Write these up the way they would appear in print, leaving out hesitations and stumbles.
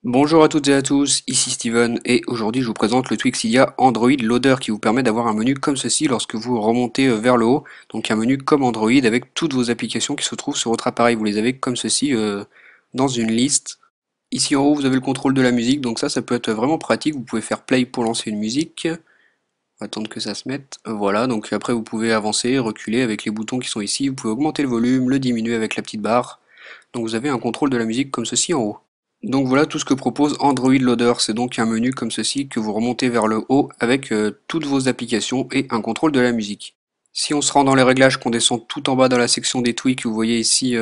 Bonjour à toutes et à tous, ici Steven et aujourd'hui je vous présente le Twixidia Android Loader qui vous permet d'avoir un menu comme ceci lorsque vous remontez vers le haut. Donc un menu comme Android avec toutes vos applications qui se trouvent sur votre appareil. Vous les avez comme ceci dans une liste. Ici en haut vous avez le contrôle de la musique, donc ça peut être vraiment pratique. Vous pouvez faire play pour lancer une musique. On va attendre que ça se mette. Voilà, donc après vous pouvez avancer, reculer avec les boutons qui sont ici. Vous pouvez augmenter le volume, le diminuer avec la petite barre. Donc vous avez un contrôle de la musique comme ceci en haut. Donc voilà tout ce que propose Android Loader, c'est donc un menu comme ceci que vous remontez vers le haut avec toutes vos applications et un contrôle de la musique. Si on se rend dans les réglages, qu'on descend tout en bas dans la section des tweaks, vous voyez ici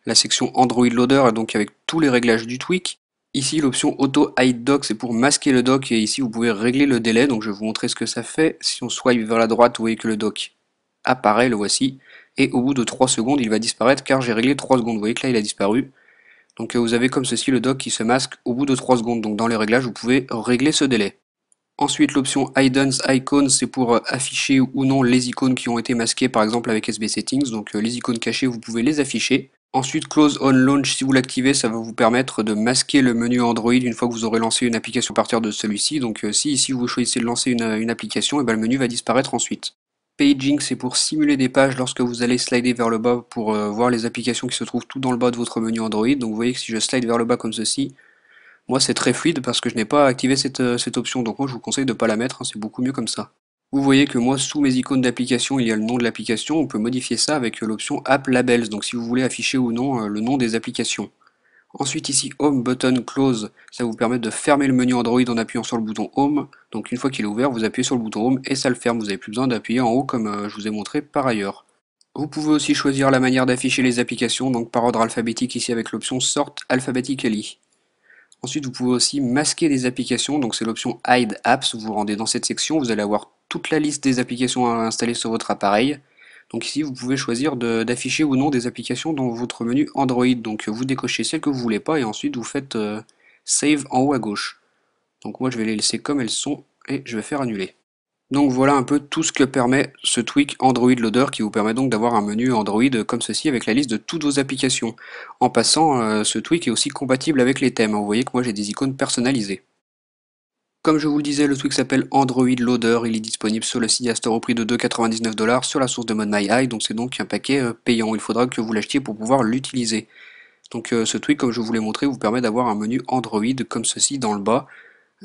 la section Android Loader, donc avec tous les réglages du tweak. Ici l'option Auto Hide Dock, c'est pour masquer le dock et ici vous pouvez régler le délai, donc je vais vous montrer ce que ça fait. Si on swipe vers la droite, vous voyez que le dock apparaît, le voici, et au bout de 3 secondes il va disparaître car j'ai réglé 3 secondes, vous voyez que là il a disparu. Donc vous avez comme ceci le dock qui se masque au bout de 3 secondes. Donc dans les réglages, vous pouvez régler ce délai. Ensuite, l'option Hidden Icons, c'est pour afficher ou non les icônes qui ont été masquées, par exemple avec SB Settings. Donc les icônes cachées, vous pouvez les afficher. Ensuite, Close on Launch, si vous l'activez, ça va vous permettre de masquer le menu Android une fois que vous aurez lancé une application à partir de celui-ci. Donc si ici vous choisissez de lancer une application, et ben, le menu va disparaître ensuite. Paging, c'est pour simuler des pages lorsque vous allez slider vers le bas pour voir les applications qui se trouvent tout dans le bas de votre menu Android. Donc vous voyez que si je slide vers le bas comme ceci, moi c'est très fluide parce que je n'ai pas activé cette option. Donc moi je vous conseille de ne pas la mettre, hein, c'est beaucoup mieux comme ça. Vous voyez que moi sous mes icônes d'application il y a le nom de l'application. On peut modifier ça avec l'option App Labels. Donc si vous voulez afficher ou non le nom des applications. Ensuite ici Home Button Close, ça vous permet de fermer le menu Android en appuyant sur le bouton Home. Donc une fois qu'il est ouvert, vous appuyez sur le bouton Home et ça le ferme. Vous n'avez plus besoin d'appuyer en haut comme je vous ai montré par ailleurs. Vous pouvez aussi choisir la manière d'afficher les applications, donc par ordre alphabétique ici avec l'option Sort Alphabetically. Ensuite vous pouvez aussi masquer des applications, donc c'est l'option Hide Apps. Vous vous rendez dans cette section, vous allez avoir toute la liste des applications à installer sur votre appareil. Donc ici, vous pouvez choisir d'afficher ou non des applications dans votre menu Android. Donc vous décochez celles que vous voulez pas et ensuite vous faites Save en haut à gauche. Donc moi je vais les laisser comme elles sont et je vais faire annuler. Donc voilà un peu tout ce que permet ce tweak Android Loader qui vous permet donc d'avoir un menu Android comme ceci avec la liste de toutes vos applications. En passant, ce tweak est aussi compatible avec les thèmes. Vous voyez que moi j'ai des icônes personnalisées. Comme je vous le disais, le truc s'appelle Android Loader, il est disponible sur le Cydia Store au prix de 2,99$ sur la source de ModMyEye, donc c'est donc un paquet payant, il faudra que vous l'achetiez pour pouvoir l'utiliser. Donc ce tweak, comme je vous l'ai montré, vous permet d'avoir un menu Android comme ceci dans le bas,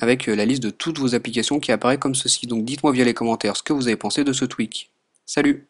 avec la liste de toutes vos applications qui apparaît comme ceci. Donc dites-moi via les commentaires ce que vous avez pensé de ce tweak. Salut!